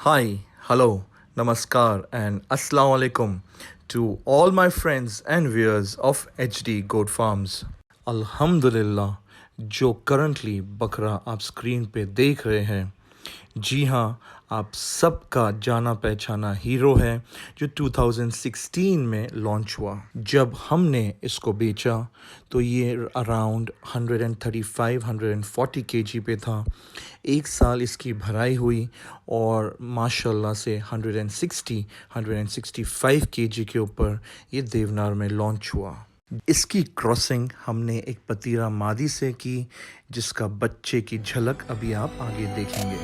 Hi, hello, namaskar, and assalamu alaikum to all my friends and viewers of HD Goat Farms. अल्हम्दुलिल्लाह जो currently बकरा आप screen पे देख रहे हैं, जी हाँ, आप सबका जाना पहचाना हीरो है जो 2016 में लॉन्च हुआ। जब हमने इसको बेचा तो ये अराउंड 135-140 केजी पे था। एक साल इसकी भराई हुई और माशाल्लाह से 160-165 केजी के ऊपर ये देवनार में लॉन्च हुआ। इसकी क्रॉसिंग हमने एक पतीरा मादी से की, जिसका बच्चे की झलक अभी आप आगे देखेंगे।